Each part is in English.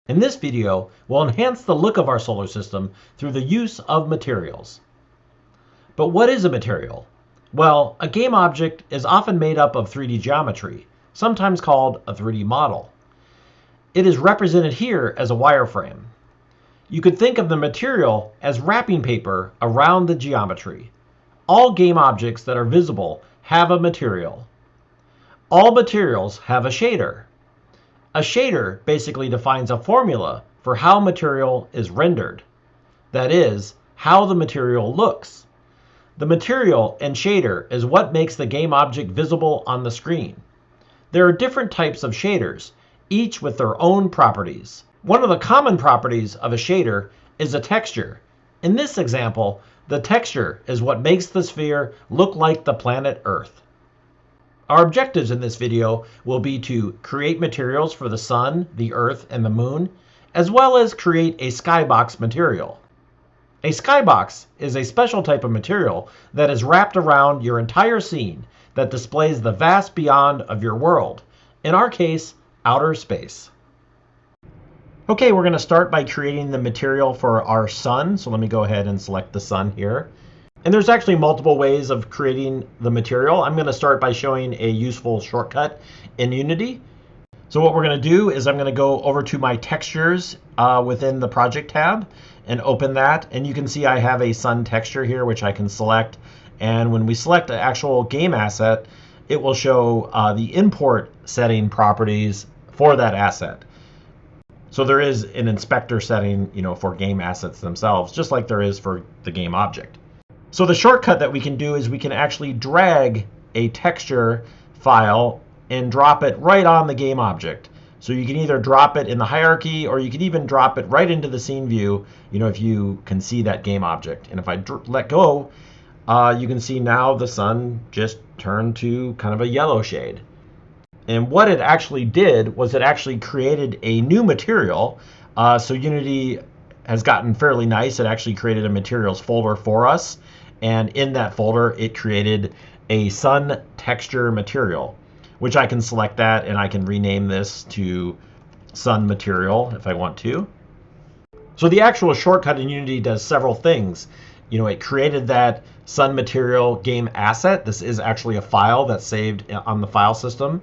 In this video, we'll enhance the look of our solar system through the use of materials. But what is a material? Well, a game object is often made up of 3D geometry, sometimes called a 3D model. It is represented here as a wireframe. You could think of the material as wrapping paper around the geometry. All game objects that are visible have a material. All materials have a shader. A shader basically defines a formula for how material is rendered. That is, how the material looks. The material and shader is what makes the game object visible on the screen. There are different types of shaders, each with their own properties. One of the common properties of a shader is a texture. In this example, the texture is what makes the sphere look like the planet Earth. Our objectives in this video will be to create materials for the sun, the earth, and the moon, as well as create a skybox material. A skybox is a special type of material that is wrapped around your entire scene that displays the vast beyond of your world, in our case, outer space. Okay, we're going to start by creating the material for our sun. So let me go ahead and select the sun here. And there's actually multiple ways of creating the material. I'm going to start by showing a useful shortcut in Unity. So what we're going to do is I'm going to go over to my textures within the project tab and open that. And you can see I have a sun texture here, which I can select. And when we select an actual game asset, it will show the import setting properties for that asset. So there is an inspector setting, for game assets themselves, just like there is for the game object. So the shortcut that we can do is we can actually drag a texture file and drop it right on the game object. So you can either drop it in the hierarchy or you can even drop it right into the scene view, if you can see that game object. And if I let go, you can see now the sun just turned to kind of a yellow shade. And what it actually did was it actually created a new material. So Unity has gotten fairly nice. It actually created a materials folder for us. And in that folder, it created a sun texture material, which I can select that and I can rename this to sun material if I want to. So the actual shortcut in Unity does several things. It created that sun material game asset. This is actually a file that's saved on the file system.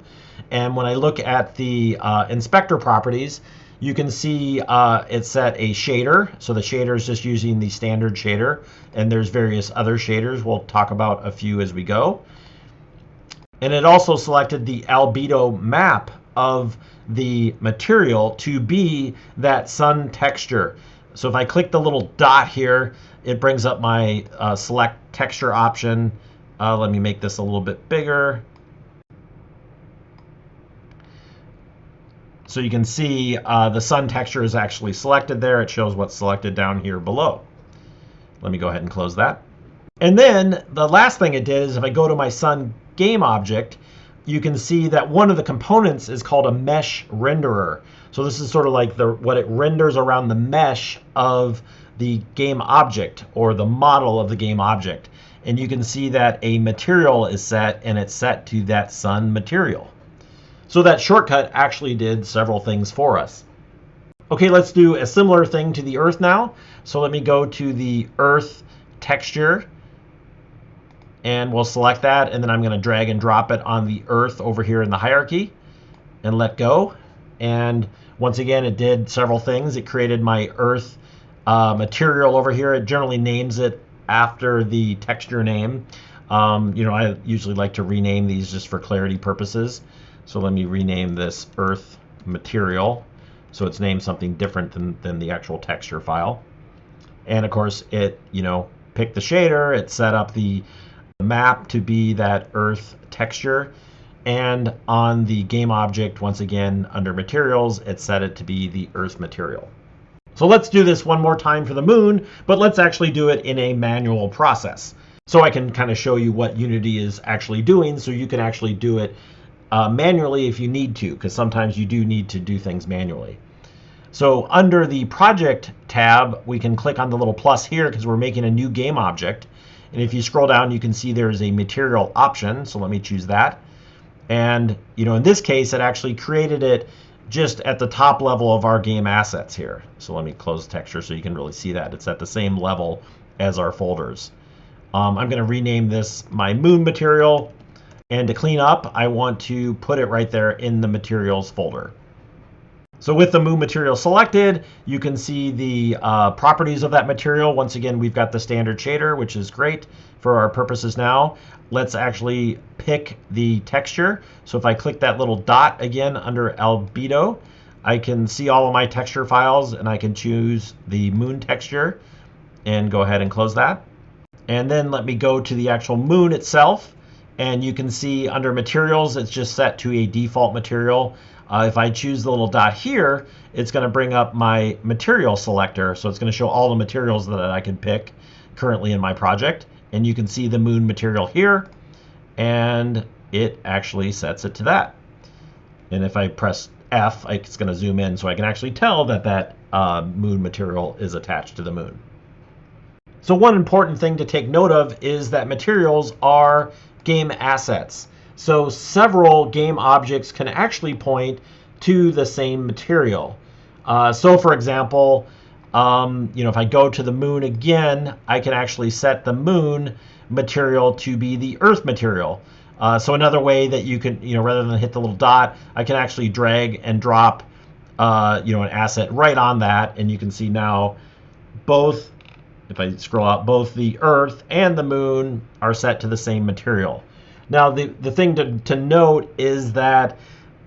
And when I look at the inspector properties, you can see it set a shader. So the shader is just using the standard shader. And there's various other shaders. We'll talk about a few as we go. And it also selected the albedo map of the material to be that sun texture. So if I click the little dot here, it brings up my select texture option. Let me make this a little bit bigger. So you can see the sun texture is actually selected there. It shows what's selected down here below. Let me go ahead and close that. And then the last thing it did is if I go to my sun game object, you can see that one of the components is called a mesh renderer. So this is sort of like what it renders around the mesh of the game object or the model of the game object. And you can see that a material is set and it's set to that sun material. So that shortcut actually did several things for us. Okay, let's do a similar thing to the Earth now. So let me go to the Earth texture and we'll select that. And then I'm going to drag and drop it on the Earth over here in the hierarchy and let go. And once again, it did several things. It created my Earth material over here. It generally names it after the texture name. I usually like to rename these just for clarity purposes. So let me rename this Earth material. So it's named something different than the actual texture file. And of course, it, picked the shader. It set up the map to be that Earth texture. And on the game object, once again, under materials, it set it to be the Earth material. So let's do this one more time for the moon, but let's actually do it in a manual process. So I can kind of show you what Unity is actually doing so you can actually do it manually if you need to, because sometimes you do need to do things manually. So under the project tab, we can click on the little plus here because we're making a new game object. And if you scroll down, you can see there's a material option. So let me choose that. And in this case, it actually created it just at the top level of our game assets here. So let me close the texture so you can really see that. It's at the same level as our folders. I'm going to rename this my moon material. And to clean up, I want to put it right there in the materials folder. So with the moon material selected, you can see the properties of that material. Once again, we've got the standard shader, which is great for our purposes now. Let's actually pick the texture. So if I click that little dot again under albedo, I can see all of my texture files, and I can choose the moon texture and go ahead and close that. And then let me go to the actual moon itself. And you can see under materials, it's just set to a default material. If I choose the little dot here, it's going to bring up my material selector. So it's going to show all the materials that I can pick currently in my project. And you can see the moon material here, and it actually sets it to that. And if I press F, it's going to zoom in so I can actually tell that that moon material is attached to the moon. So one important thing to take note of is that materials are game assets. So several game objects can actually point to the same material. So for example, if I go to the moon again, I can actually set the moon material to be the earth material. So another way that you can, rather than hit the little dot, I can actually drag and drop, an asset right on that. And you can see now both, if I scroll out, both the earth and the moon are set to the same material. Now, the thing to note is that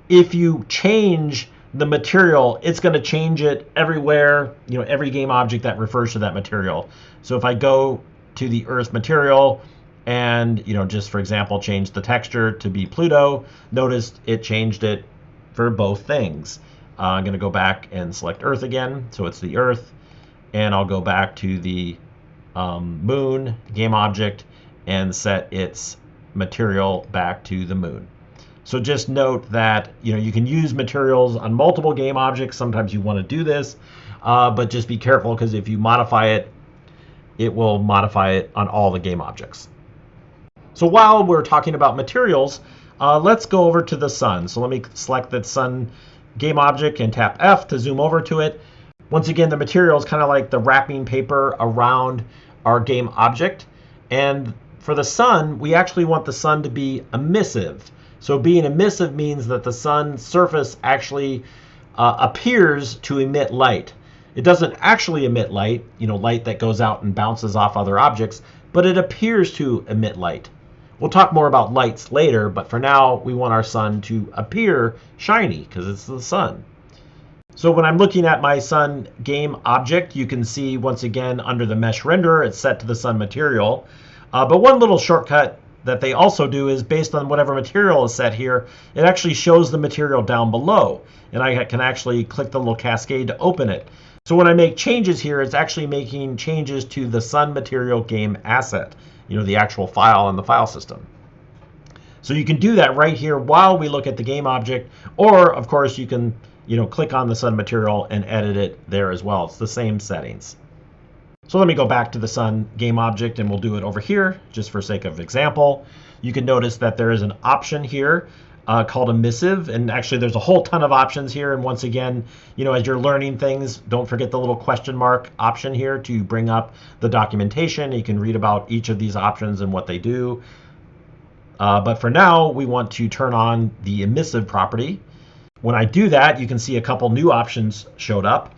if you change the material, it's going to change it everywhere, every game object that refers to that material. So if I go to the earth material and, just for example, change the texture to be Pluto, notice it changed it for both things. I'm going to go back and select earth again. So it's the earth. And I'll go back to the moon game object and set its material back to the moon. So just note that you can use materials on multiple game objects. Sometimes you want to do this, but just be careful, because if you modify it, it will modify it on all the game objects. So while we're talking about materials, let's go over to the sun. So let me select the sun game object and tap F to zoom over to it. Once again, the material is kind of like the wrapping paper around our game object. And for the sun, we actually want the sun to be emissive. So being emissive means that the sun's surface actually appears to emit light. It doesn't actually emit light, light that goes out and bounces off other objects, but it appears to emit light. We'll talk more about lights later, but for now, we want our sun to appear shiny because it's the sun. So when I'm looking at my sun game object, you can see once again under the mesh renderer, it's set to the sun material. But one little shortcut that they also do is based on whatever material is set here, it actually shows the material down below. And I can actually click the little cascade to open it. So when I make changes here, it's actually making changes to the sun material game asset, the actual file in the file system. So you can do that right here while we look at the game object, or of course you can click on the sun material and edit it there as well. It's the same settings. So let me go back to the sun game object, and we'll do it over here just for sake of example. You can notice that there is an option here called emissive, and actually there's a whole ton of options here. And once again, as you're learning things, don't forget the little question mark option here to bring up the documentation. You can read about each of these options and what they do. But for now, we want to turn on the emissive property. When I do that, you can see a couple new options showed up.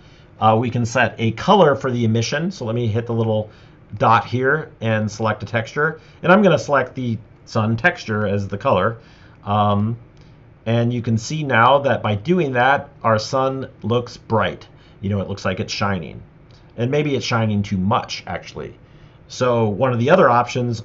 We can set a color for the emission. So let me hit the little dot here and select a texture. And I'm going to select the sun texture as the color. And you can see now that by doing that, our sun looks bright. It looks like it's shining. And maybe it's shining too much, actually. So one of the other options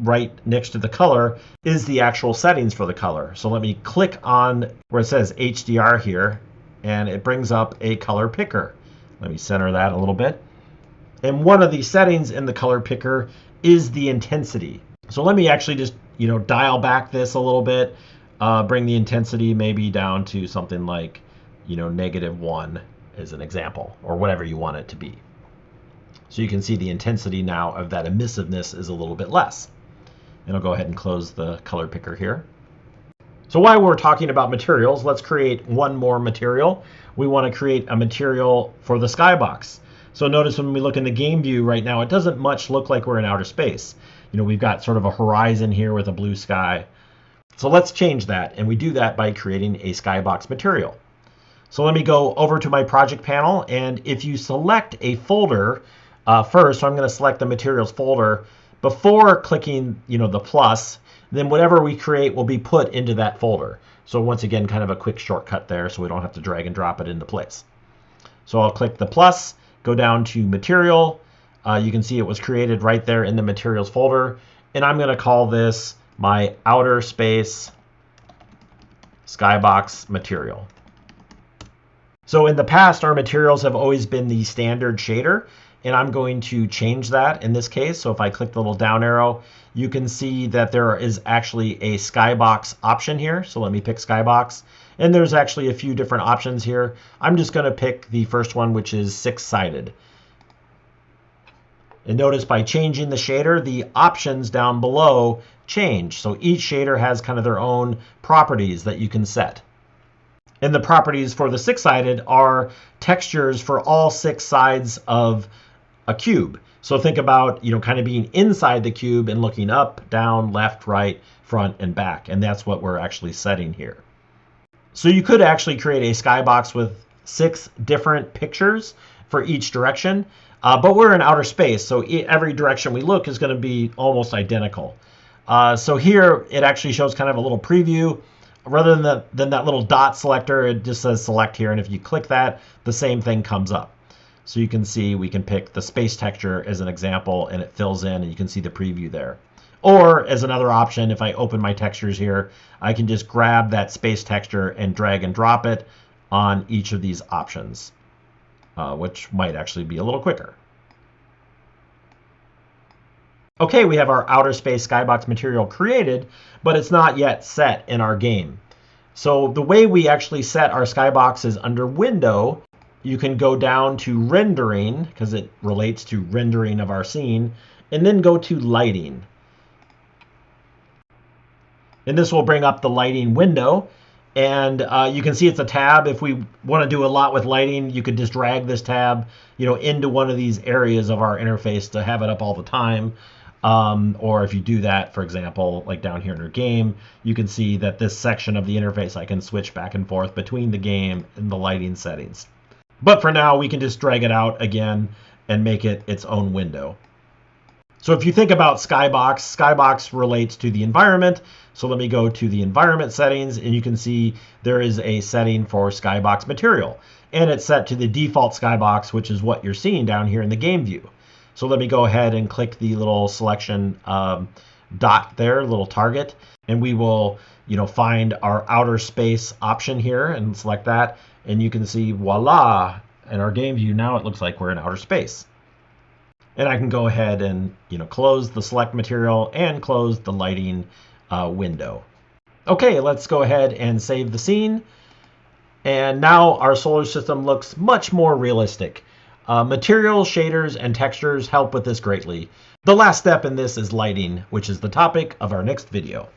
right next to the color is the actual settings for the color. So let me click on where it says HDR here, and it brings up a color picker. Let me center that a little bit. And one of the settings in the color picker is the intensity. So let me actually just dial back this a little bit, bring the intensity maybe down to something like -1 as an example, or whatever you want it to be. So you can see the intensity now of that emissiveness is a little bit less. And I'll go ahead and close the color picker here. So while we're talking about materials, let's create one more material. We want to create a material for the skybox. So notice when we look in the game view right now, it doesn't much look like we're in outer space. We've got sort of a horizon here with a blue sky. So let's change that, and we do that by creating a skybox material. So let me go over to my project panel, and if you select a folder first, so I'm going to select the materials folder before clicking the plus, then whatever we create will be put into that folder. So once again, kind of a quick shortcut there so we don't have to drag and drop it into place. So I'll click the plus, go down to material. You can see it was created right there in the materials folder. And I'm going to call this my outer space skybox material. So in the past, our materials have always been the standard shader, and I'm going to change that in this case. So if I click the little down arrow, you can see that there is actually a skybox option here. So let me pick skybox, and there's actually a few different options here. I'm just going to pick the first one, which is 6-sided. And notice by changing the shader, the options down below change. So each shader has kind of their own properties that you can set. And the properties for the 6-sided are textures for all 6 sides of a cube. So think about, kind of being inside the cube and looking up, down, left, right, front, and back. And that's what we're actually setting here. So you could actually create a skybox with 6 different pictures for each direction. But we're in outer space, so every direction we look is going to be almost identical. So here it actually shows kind of a little preview. Rather than that little dot selector, it just says select here. And if you click that, the same thing comes up. So you can see we can pick the space texture as an example, and it fills in, and you can see the preview there. Or as another option, if I open my textures here, I can just grab that space texture and drag and drop it on each of these options, which might actually be a little quicker. Okay, we have our outer space skybox material created, but it's not yet set in our game. So the way we actually set our skybox is under Window. You can go down to Rendering, because it relates to rendering of our scene, and then go to Lighting. And this will bring up the lighting window. And you can see it's a tab. If we want to do a lot with lighting, you could just drag this tab, into one of these areas of our interface to have it up all the time. Or if you do that, for example, like down here in your game, you can see that this section of the interface, I can switch back and forth between the game and the lighting settings. But for now, we can just drag it out again and make it its own window. So if you think about Skybox, Skybox relates to the environment. So let me go to the environment settings, and you can see there is a setting for Skybox material. And it's set to the default Skybox, which is what you're seeing down here in the game view. So let me go ahead and click the little selection dot there, little target, and we will find our outer space option here and select that. And you can see, voila, in our game view now it looks like we're in outer space. And I can go ahead and close the select material and close the lighting window. Okay, let's go ahead and save the scene. And now our solar system looks much more realistic. Materials, shaders, and textures help with this greatly. The last step in this is lighting, which is the topic of our next video.